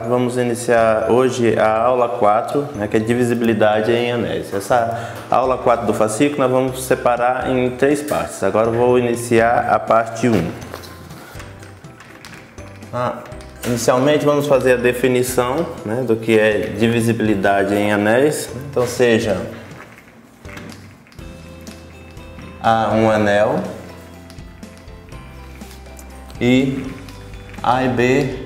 vamos iniciar hoje a aula 4, né, que é divisibilidade em anéis. Essa aula 4 do fascículo nós vamos separar em 3 partes. Agora eu vou iniciar a parte 1. Inicialmente vamos fazer a definição, né, do que é divisibilidade em anéis. Então seja A um anel e A e B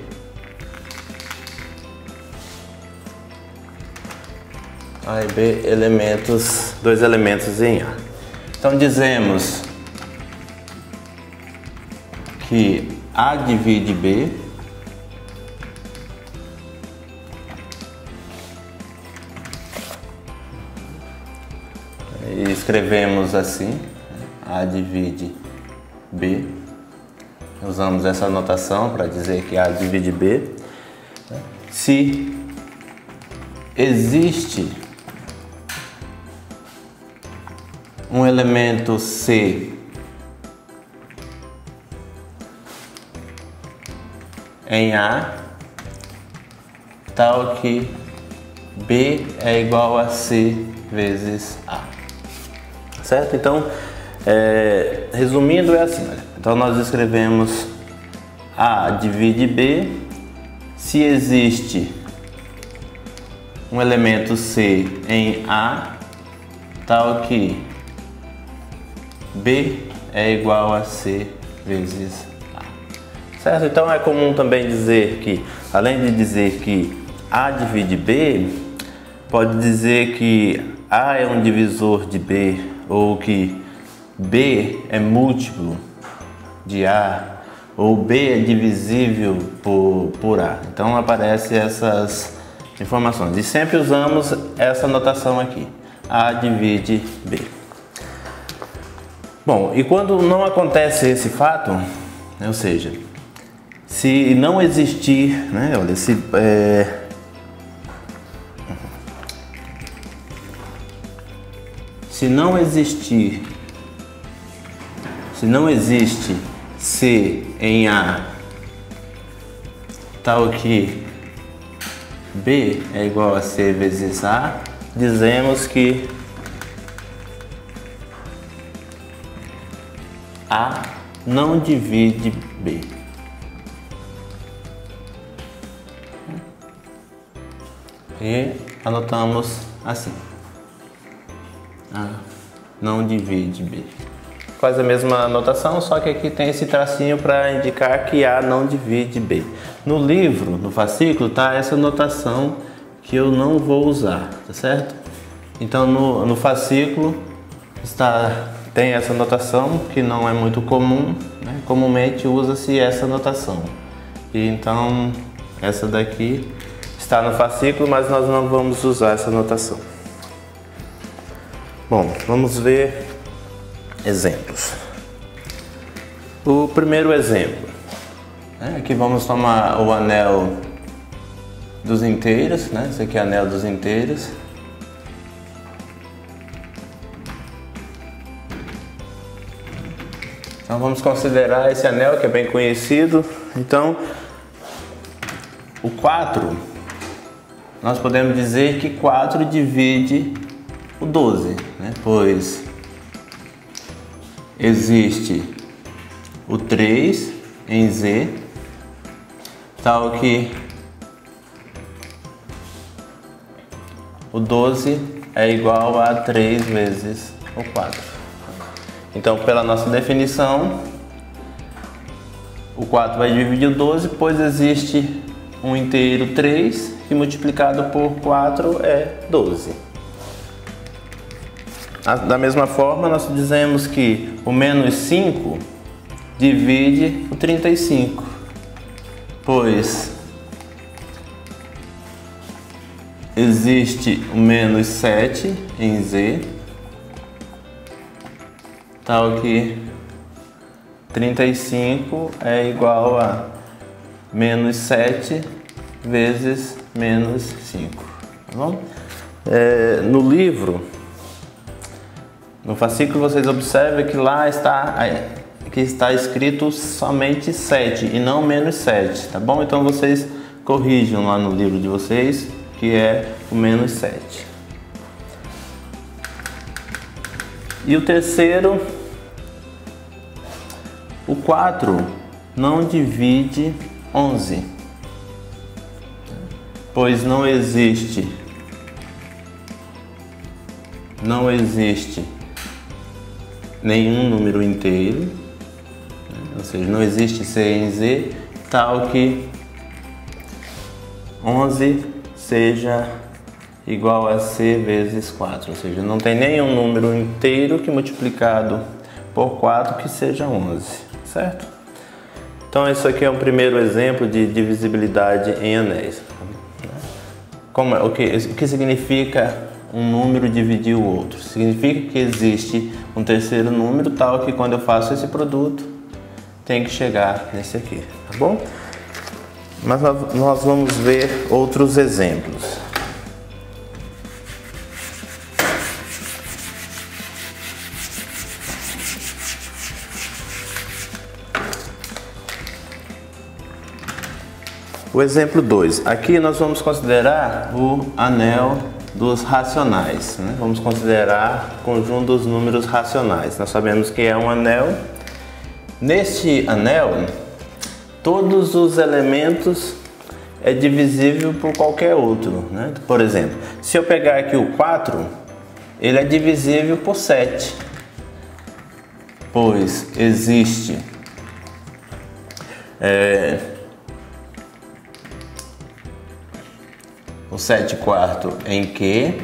elementos, dois elementos em A. Então dizemos que A divide B e escrevemos assim: A divide B. Usamos essa notação para dizer que A divide B. Se existe um elemento C em A, tal que B é igual a C vezes A. Certo? Então, resumindo, é assim. Então nós escrevemos A divide B se existe um elemento C em A, tal que B é igual a C vezes A. Certo? Então é comum também dizer que, além de dizer que A divide B, pode dizer que A é um divisor de B, ou que B é múltiplo de A, ou B é divisível por A. Então aparecem essas informações. E sempre usamos essa notação aqui: A divide B. Bom, e quando não acontece esse fato, ou seja, se não existir, né, olha, se não existe C em A, tal que B é igual a C vezes A, dizemos que A não divide B. E anotamos assim: A não divide B. Faz a mesma anotação, só que aqui tem esse tracinho para indicar que A não divide B. No livro, no fascículo, tá essa notação que eu não vou usar, tá certo? Então no fascículo tem essa notação que não é muito comum, né? Comumente usa-se essa notação. E então essa daqui está no fascículo, mas nós não vamos usar essa notação. Bom, vamos ver exemplos. O primeiro exemplo, né? Aqui vamos tomar o anel dos inteiros, né? Esse aqui é o anel dos inteiros. Então vamos considerar esse anel que é bem conhecido. Então o 4, nós podemos dizer que 4 divide o 12, né? Pois existe o 3 em Z, tal que o 12 é igual a 3 vezes o 4. Então, pela nossa definição, o 4 vai dividir o 12, pois existe um inteiro 3, que multiplicado por 4 é 12. Da mesma forma, nós dizemos que o menos 5 divide o 35, pois existe o menos 7 em Z, tal que 35 é igual a menos 7 vezes menos 5. Tá bom? No livro, no fascículo, vocês observam que lá está escrito somente 7 e não menos 7, tá bom? Então vocês corrijam lá no livro de vocês, que é o menos 7. E o terceiro, o 4 não divide 11, pois não existe nenhum número inteiro, ou seja, não existe C em Z tal que 11 seja igual a C vezes 4, ou seja, não tem nenhum número inteiro que multiplicado por 4 que seja 11, certo? Então isso aqui é um primeiro exemplo de divisibilidade em anéis. O que significa um número dividir o outro? Significa que existe um terceiro número tal que quando eu faço esse produto tem que chegar nesse aqui, tá bom? Mas nós vamos ver outros exemplos. O exemplo 2. Aqui nós vamos considerar o anel dos racionais, né? Vamos considerar o conjunto dos números racionais. Nós sabemos que é um anel. Neste anel, todos os elementos é divisível por qualquer outro, né? Por exemplo, se eu pegar aqui o 4, ele é divisível por 7, pois existe o 7/4 em Q,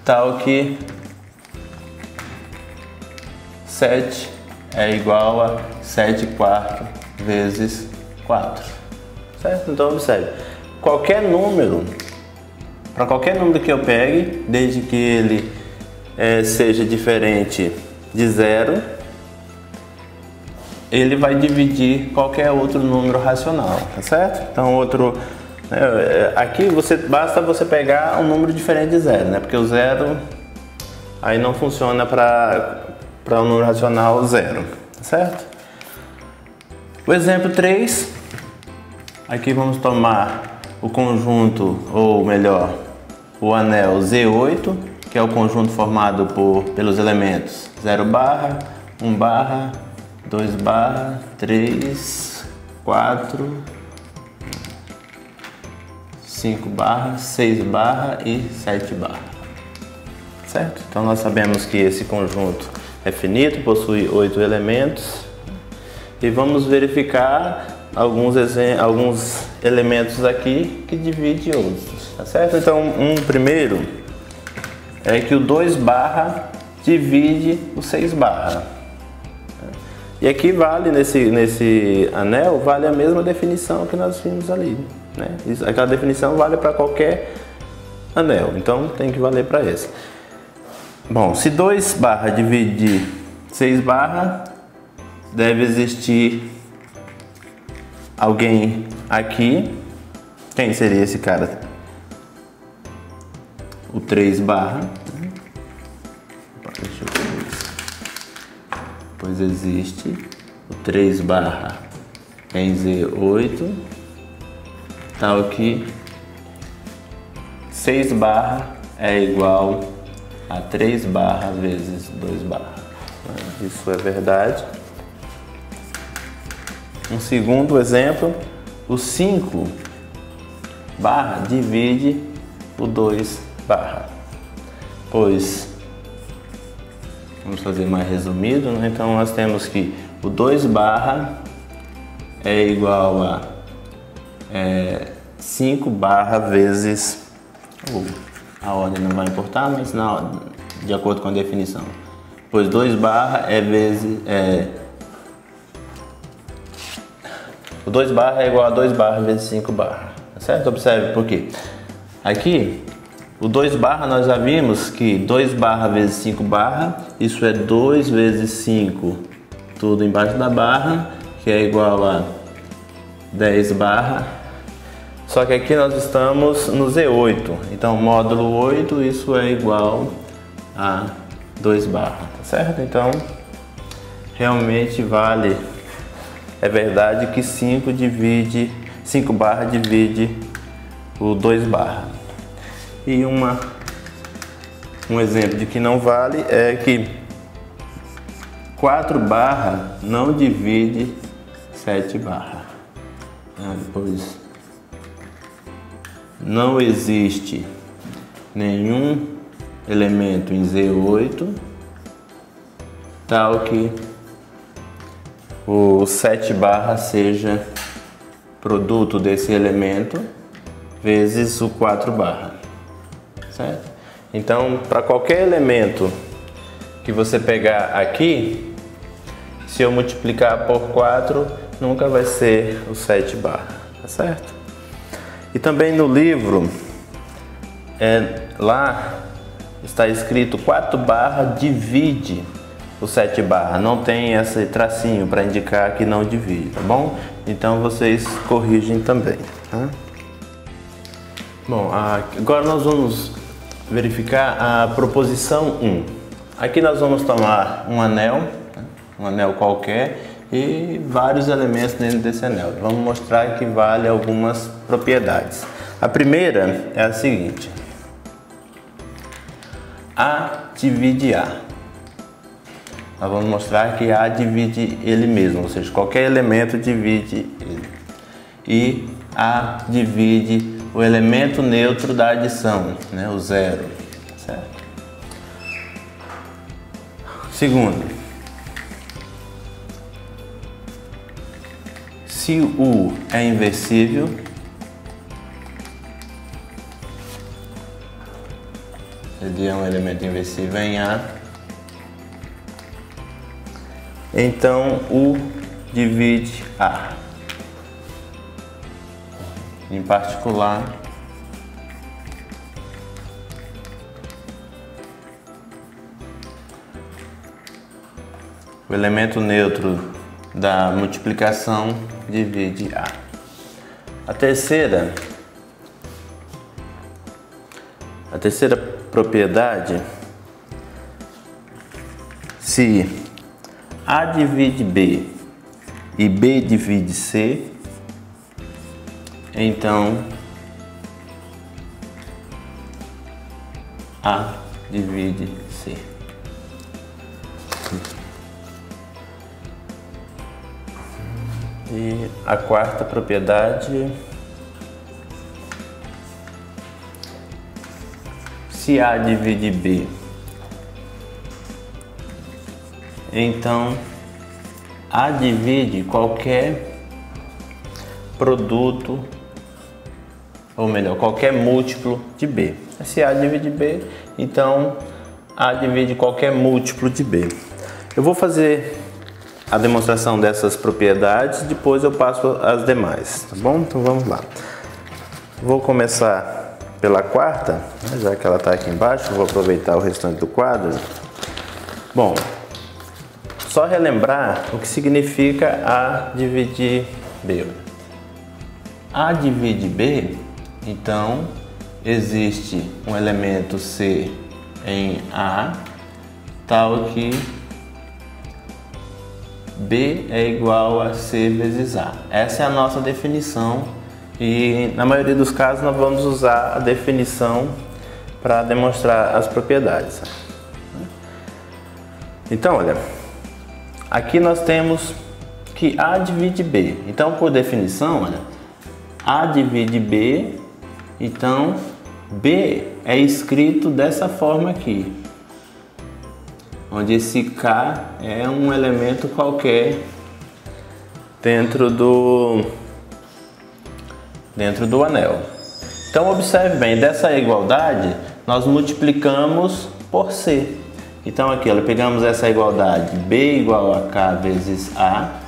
tal que 7 é igual a 7/4 vezes 4, certo? Então observe, qualquer número, para qualquer número que eu pegue, desde que ele seja diferente de 0, ele vai dividir qualquer outro número racional, tá certo? Então aqui basta você pegar um número diferente de 0, né? Porque o 0 aí não funciona para um número racional 0, certo? O exemplo 3, aqui vamos tomar o conjunto, ou melhor, o anel Z8, que é o conjunto formado pelos elementos 0 barra, 1 barra, 2 barra, 3, 4, 5 barra, 6 barra e 7 barra, certo? Então nós sabemos que esse conjunto é finito, possui 8 elementos, e vamos verificar alguns elementos aqui que dividem outros, tá certo? Então um primeiro é que o 2 barra divide o 6 barra, e aqui vale, nesse anel, vale a mesma definição que nós vimos ali, né? Aquela definição vale para qualquer anel, então tem que valer para esse. Bom, se 2 barra dividir 6 barra, deve existir alguém aqui. Quem seria esse cara? O 3 barra. Deixa eu ver isso. Pois existe o 3 barra em Z8, tal que 6 barra é igual a 3 barra vezes 2 barra. Isso é verdade. Um segundo exemplo, o 5 barra divide o 2 barra, pois, vamos fazer mais resumido, né? Então nós temos que o 2 barra é igual a 5 barra vezes, a ordem não vai importar, mas de acordo com a definição, pois 2 barra o 2 barra é igual a 2 barra vezes 5 barra, certo? Observe por quê. Aqui, o 2 barra nós já vimos que 2 barra vezes 5 barra, isso é 2 vezes 5, tudo embaixo da barra, que é igual a 10 barra. Só que aqui nós estamos no Z8, então módulo 8, isso é igual a 2 barra, tá certo? Então, realmente vale, é verdade que 5 5 barra divide o 2 barra. E um exemplo de que não vale é que 4 barra não divide 7 barra. Depois, não existe nenhum elemento em Z8 tal que o 7 barra seja produto desse elemento vezes o 4 barra, certo? Então, para qualquer elemento que você pegar aqui, se eu multiplicar por 4, nunca vai ser o 7 barra, tá certo? E também no livro, lá está escrito 4 barra divide o 7 barra, não tem esse tracinho para indicar que não divide, tá bom? Então vocês corrigem também, tá? Bom, agora nós vamos verificar a proposição 1. Aqui nós vamos tomar um anel qualquer e vários elementos dentro desse anel. Vamos mostrar que vale algumas propriedades. A primeira é a seguinte: A divide A. Nós vamos mostrar que A divide ele mesmo, ou seja, qualquer elemento divide ele. E A divide o elemento neutro da adição, né, o zero, certo? Segundo, se o U é inversível, ele é um elemento inversível em A, então U divide A. Em particular, o elemento neutro da multiplicação divide A. A terceira propriedade, se A divide B e B divide C, então A divide C. E a quarta propriedade, se A divide B, então A divide qualquer produto, ou melhor, qualquer múltiplo de B. Se A divide B, então A divide qualquer múltiplo de B. Eu vou fazer a demonstração dessas propriedades, depois eu passo as demais, tá bom? Então vamos lá. Vou começar pela quarta, já que ela está aqui embaixo, vou aproveitar o restante do quadro. Bom, só relembrar o que significa A dividir B. A divide B, então existe um elemento C em A, tal que B é igual a C vezes A. Essa é a nossa definição e na maioria dos casos nós vamos usar a definição para demonstrar as propriedades. Então, olha, aqui nós temos que A divide B. Então, por definição, olha, A divide B, então B é escrito dessa forma aqui, onde esse K é um elemento qualquer dentro do anel. Então observe bem, dessa igualdade nós multiplicamos por C. Então aqui, olha, pegamos essa igualdade B igual a K vezes A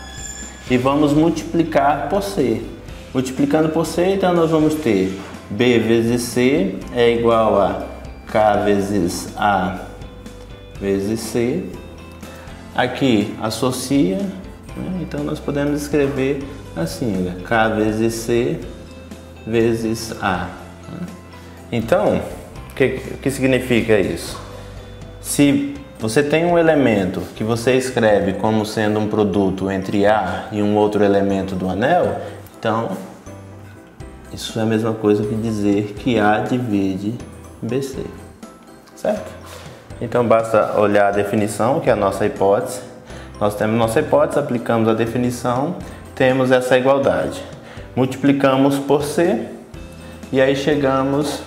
e vamos multiplicar por C. Multiplicando por C, então nós vamos ter B vezes C é igual a K vezes A vezes C. Aqui associa, né? Então nós podemos escrever assim, olha, K vezes C vezes A. Então, o que significa isso? Se você tem um elemento que você escreve como sendo um produto entre A e um outro elemento do anel, então Isso é a mesma coisa que dizer que A divide BC, certo? Então basta olhar a definição, que é a nossa hipótese. Nós temos nossa hipótese, aplicamos a definição, temos essa igualdade. Multiplicamos por C e aí chegamos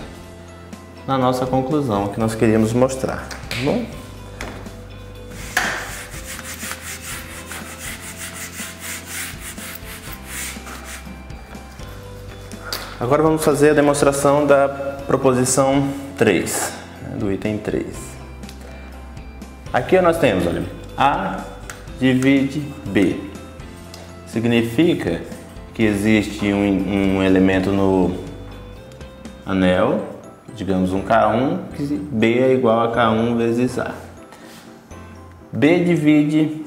na nossa conclusão que nós queríamos mostrar, tá bom? Agora vamos fazer a demonstração da proposição 3, do item 3. Aqui nós temos, olha, A divide B. Significa que existe um elemento no anel, digamos um K1, que B é igual a K1 vezes A. B divide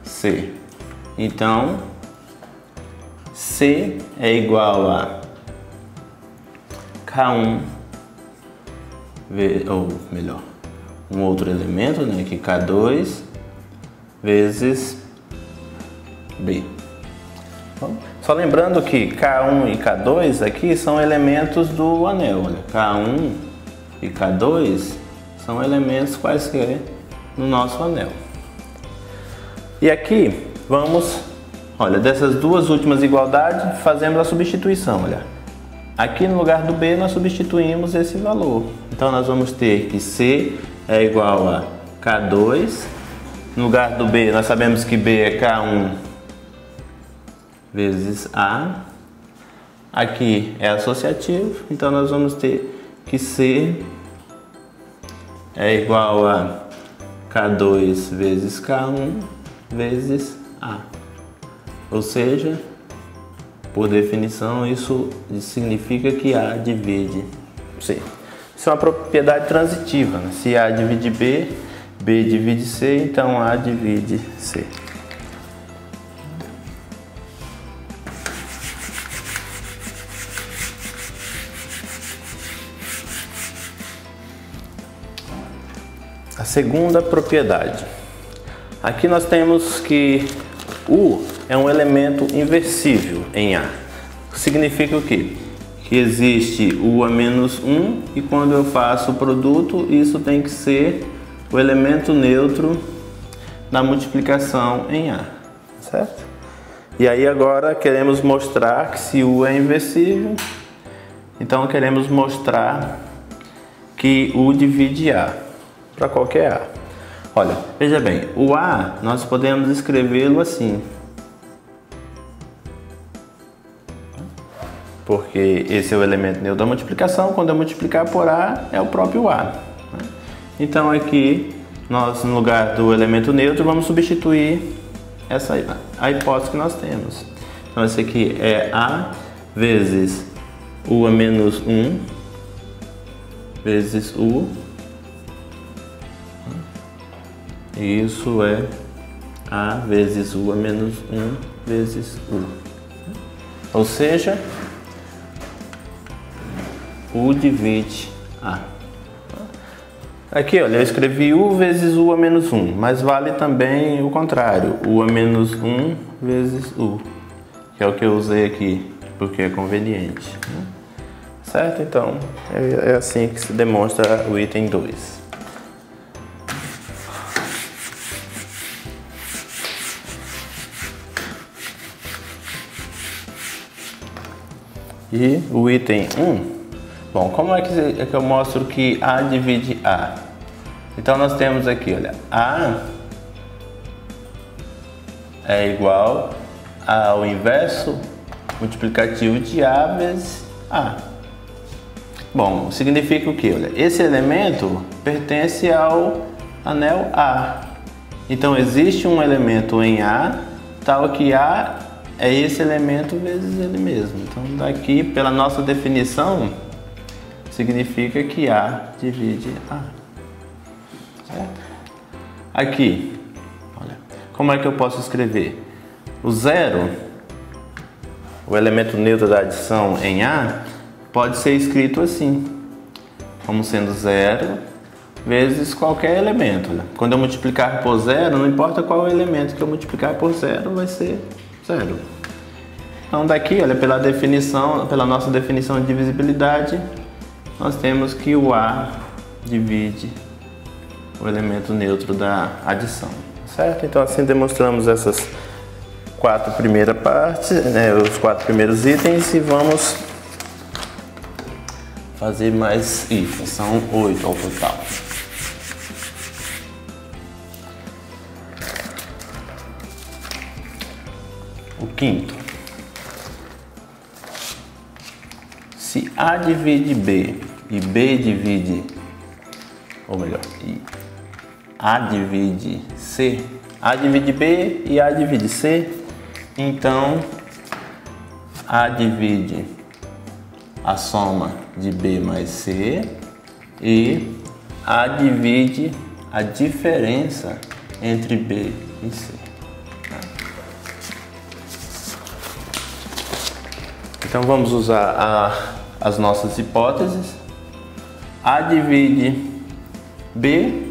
C. Então, C é igual a K1, ou melhor, um outro elemento, né, que K2 vezes B. Bom, só lembrando que K1 e K2 aqui são elementos do anel. Olha, K1 e K2 são elementos quaisquer no nosso anel. E aqui vamos, olha, dessas duas últimas igualdades, fazemos a substituição. Olha, aqui no lugar do B nós substituímos esse valor. Então nós vamos ter que C é igual a K2. No lugar do B nós sabemos que B é K1 vezes A. Aqui é associativo, então nós vamos ter que C é igual a K2 vezes K1 vezes A. Ou seja, por definição, isso significa que A divide C. Isso é uma propriedade transitiva, né? Se A divide B, B divide C, então A divide C. A segunda propriedade. Aqui nós temos que U é um elemento inversível em A. Significa o quê? Que existe U a menos 1 e quando eu faço o produto, isso tem que ser o elemento neutro da multiplicação em A, certo? E aí agora queremos mostrar que se U é inversível, então queremos mostrar que U divide A, para qualquer A. Olha, veja bem, o A nós podemos escrevê-lo assim, porque esse é o elemento neutro da multiplicação. Quando eu multiplicar por A, é o próprio A. Então aqui, nós no lugar do elemento neutro, vamos substituir a hipótese que nós temos. Então esse aqui é A vezes U a menos 1 vezes U. E isso é A vezes U a menos 1 vezes U. Ou seja, U divide A. Aqui, olha, eu escrevi U vezes U a menos 1, mas vale também o contrário, U a menos 1 vezes U, que é o que eu usei aqui, porque é conveniente. Certo? Então, é assim que se demonstra o item 2. E o item 1, bom, como é que eu mostro que A divide A? Então nós temos aqui, olha, A é igual ao inverso multiplicativo de A vezes A. Bom, significa o que? Olha, esse elemento pertence ao anel A. Então existe um elemento em A, tal que A é esse elemento vezes ele mesmo. Então daqui, pela nossa definição, significa que A divide A. Certo? Aqui, olha, como é que eu posso escrever? O zero, o elemento neutro da adição em A, pode ser escrito assim, como sendo zero vezes qualquer elemento. Olha. Quando eu multiplicar por zero, não importa qual elemento que eu multiplicar por zero, vai ser zero. Então daqui, olha, pela nossa definição de divisibilidade, nós temos que o A divide o elemento neutro da adição, certo? Então assim demonstramos essas 4 primeiras partes, né, os 4 primeiros itens, e vamos fazer mais itens, são 8 ao total. O quinto. Se A divide B e B divide, ou melhor, A divide C, A divide B e A divide C, então A divide a soma de B mais C e A divide a diferença entre B e C. Então vamos usar as nossas hipóteses. A divide B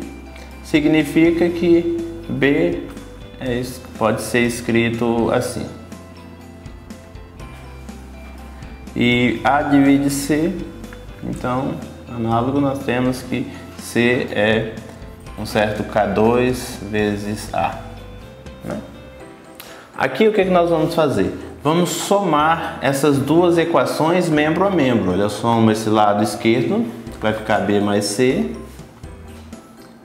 significa que B pode ser escrito assim. E A divide C, então, análogo, nós temos que C é um certo K2 vezes A. Né? Aqui o que nós vamos fazer? Vamos somar essas duas equações membro a membro. Eu somo esse lado esquerdo, vai ficar B mais C,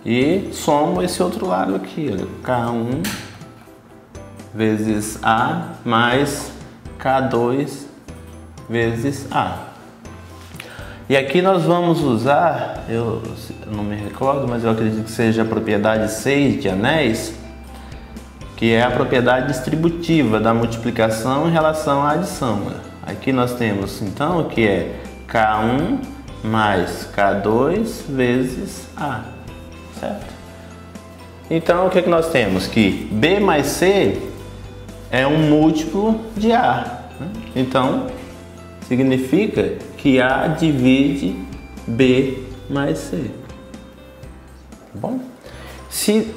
e somo esse outro lado aqui, olha, K1 vezes A mais K2 vezes A. E aqui nós vamos usar, eu não me recordo, mas eu acredito que seja a propriedade 6 de anéis, que é a propriedade distributiva da multiplicação em relação à adição. Aqui nós temos então o que é K1 mais K2 vezes A, certo? Então o que nós temos? Que B mais C é um múltiplo de A, né? Então significa que A divide B mais C. Tá bom? Se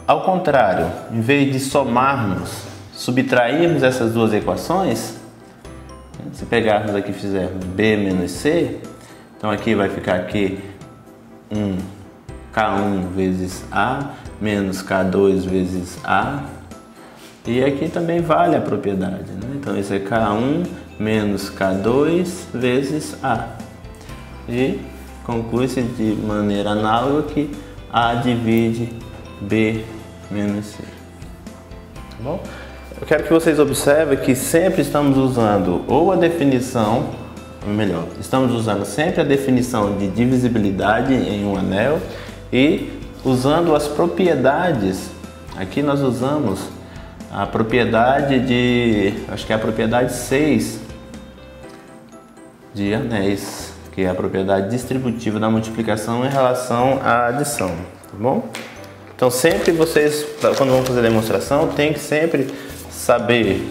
ao contrário, em vez de somarmos, subtrairmos essas duas equações, se pegarmos aqui e fizermos B menos C, então aqui vai ficar aqui K1 vezes A menos K2 vezes A, e aqui também vale a propriedade, né? Então isso é K1 menos K2 vezes A, e conclui-se de maneira análoga que A divide B menos C. Tá bom? Eu quero que vocês observem que sempre estamos usando ou a definição, ou melhor, estamos usando sempre a definição de divisibilidade em um anel e usando as propriedades. Aqui nós usamos a propriedade de, acho que é a propriedade 6 de anéis, que é a propriedade distributiva da multiplicação em relação à adição, tá bom? Então sempre vocês, quando vão fazer a demonstração, tem que sempre saber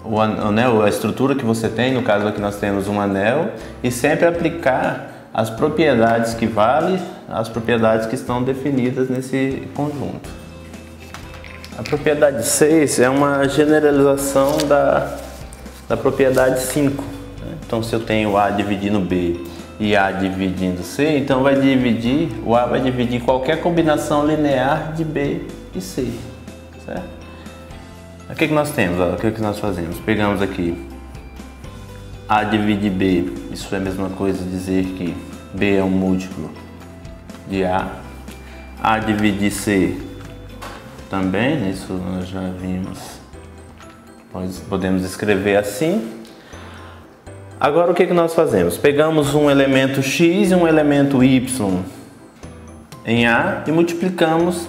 o anel, a estrutura que você tem, no caso aqui nós temos um anel, e sempre aplicar as propriedades que valem, as propriedades que estão definidas nesse conjunto. A propriedade 6 é uma generalização da propriedade 5. Né? Então se eu tenho A dividindo B e A dividindo C, então o A vai dividir qualquer combinação linear de B e C, certo? O que nós temos? O que nós fazemos? Pegamos aqui A divide B, isso é a mesma coisa dizer que B é um múltiplo de A. A divide C também, isso nós já vimos, podemos escrever assim. Agora o que nós fazemos? Pegamos um elemento x e um elemento y em A e multiplicamos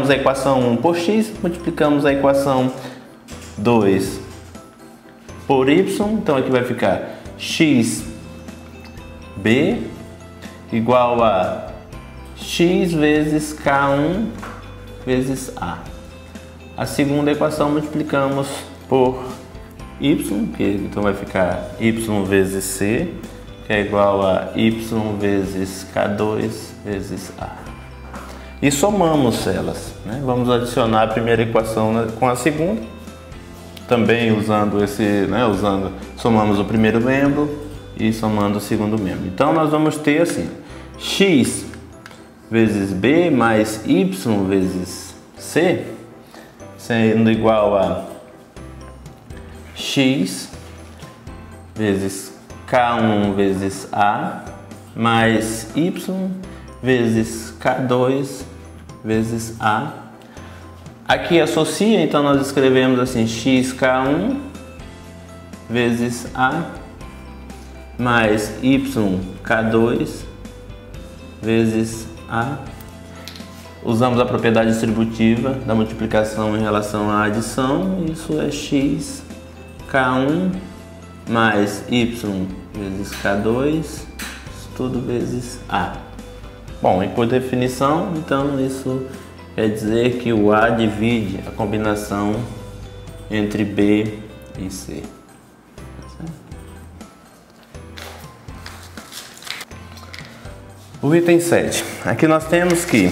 a equação 1 por x, multiplicamos a equação 2 por y, então aqui vai ficar xb igual a x vezes k1 vezes A. A segunda equação multiplicamos por y, que então vai ficar y vezes c, que é igual a y vezes k2 vezes A. e somamos elas, né? Vamos adicionar a primeira equação com a segunda, também usando somamos o primeiro membro e somando o segundo membro. Então nós vamos ter assim, x vezes b mais y vezes c, sendo igual a x vezes k1 vezes a mais y vezes k2 vezes a. Aqui associa, então nós escrevemos assim, xk1 vezes a mais yk2 vezes a. Usamos a propriedade distributiva da multiplicação em relação à adição, isso é xk1 mais y vezes k2, tudo vezes a. Bom, e por definição, então isso quer dizer que o A divide a combinação entre B e C. O item 7. Aqui nós temos que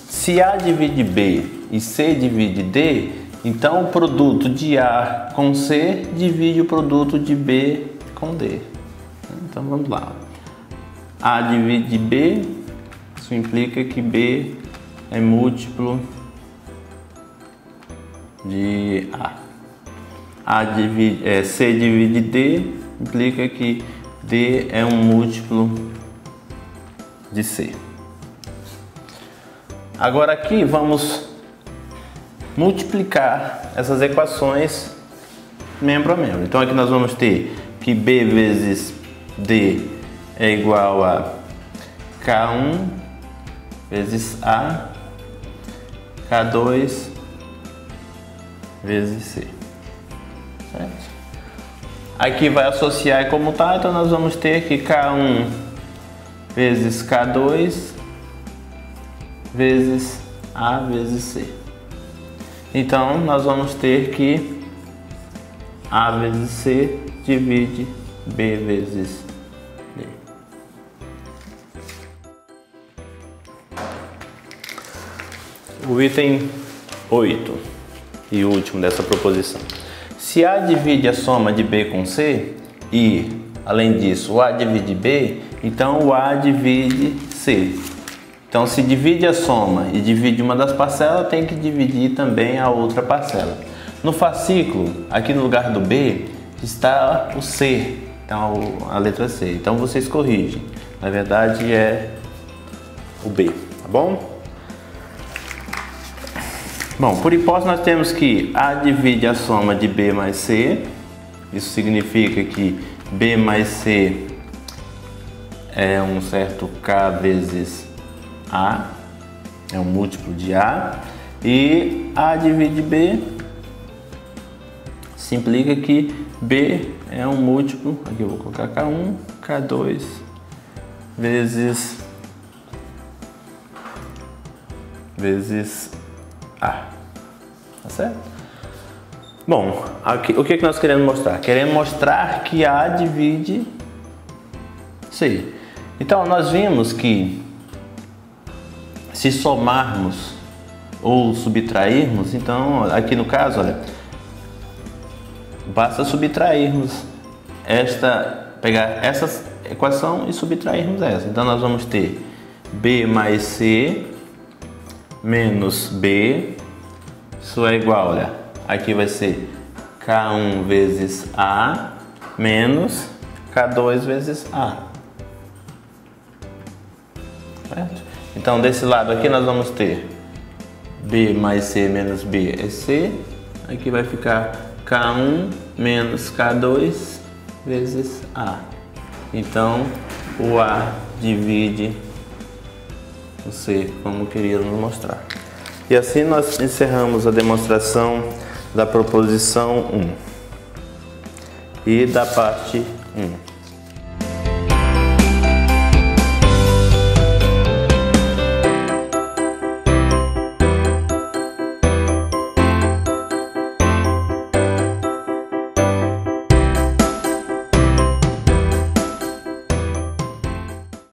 se A divide B e C divide D, então o produto de A com C divide o produto de B com D. Então vamos lá. A divide B, isso implica que B é múltiplo de A. C divide D, implica que D é um múltiplo de C. Agora aqui vamos multiplicar essas equações membro a membro. Então aqui nós vamos ter que B vezes D é igual a K1 vezes A, K2 vezes C. Certo? Aqui vai associar como tá, então nós vamos ter que K1 vezes K2 vezes A vezes C. Então nós vamos ter que A vezes C divide B vezes D. O item 8 e último dessa proposição. Se A divide a soma de B com C e, além disso, o A divide B, então o A divide C. Então, se divide a soma e divide uma das parcelas, tem que dividir também a outra parcela. No fascículo, aqui no lugar do B, está o C, então a letra C. Então, vocês corrigem. Na verdade, é o B, tá bom? Bom, por hipótese, nós temos que A divide a soma de B mais C. Isso significa que B mais C é um certo K vezes A, é um múltiplo de A, e A divide B, se implica que B é um múltiplo, aqui eu vou colocar K1, K2 vezes A, tá certo? Bom, aqui, o que nós queremos mostrar? Queremos mostrar que A divide C. Então, nós vimos que se somarmos ou subtrairmos, então aqui no caso, olha, basta subtrairmos pegar essa equação e subtrairmos essa. Então nós vamos ter B mais C menos B, isso é igual, olha, aqui vai ser K1 vezes A menos K2 vezes A. Certo? Então, desse lado aqui nós vamos ter B mais C menos B é C. Aqui vai ficar K1 menos K2 vezes A. Então, o A divide o C, como queríamos mostrar. E assim nós encerramos a demonstração da proposição 1 e da parte 1.